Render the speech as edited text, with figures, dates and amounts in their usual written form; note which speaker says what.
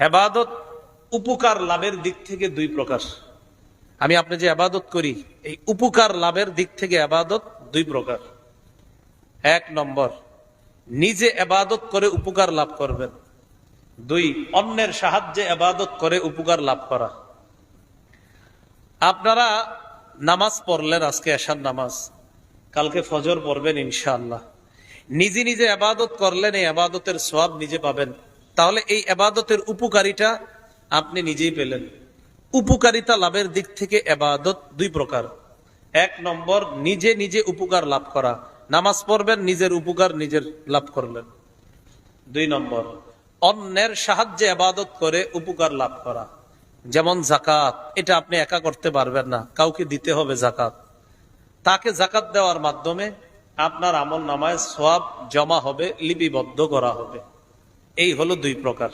Speaker 1: ইবাদত উপকার লাভের দিক থেকে দুই প্রকার। আমি আপনি যে ইবাদত করি, এই উপকার লাভের দিক থেকে ইবাদত দুই প্রকার। এক নম্বর, নিজে ইবাদত করে উপকার লাভ করবেন। দুই, অন্যের সাহায্যে ইবাদত করে উপকার লাভ করা। আপনারা নামাজ পড়লেন, আজকে এশার নামাজ, কালকে ফজর পড়বেন ইনশাআল্লাহ। নিজে নিজে ইবাদত করলেন, এই ইবাদতের সওয়াব নিজে পাবেন। তাহলে এই ইবাদতের উপকারিতা আপনি নিজেই পেলেন। উপকারিতা লাভের দিক থেকে ইবাদত দুই প্রকার। এক নম্বর, নিজে নিজে উপকার লাভ করা, নামাজ পড়বেন, নিজের উপকার নিজের লাভ করলেন। দুই নম্বর, অন্যের সাহায্যে ইবাদত করে উপকার লাভ করা। যেমন যাকাত, এটা আপনি একা করতে পারবেন না, কাউকে দিতে হবে যাকাত। তাকে যাকাত দেওয়ার মাধ্যমে আপনার আমল নামায় সওয়াব জমা হবে, লিপিবদ্ধ করা হবে। এই হলো দুই প্রকার।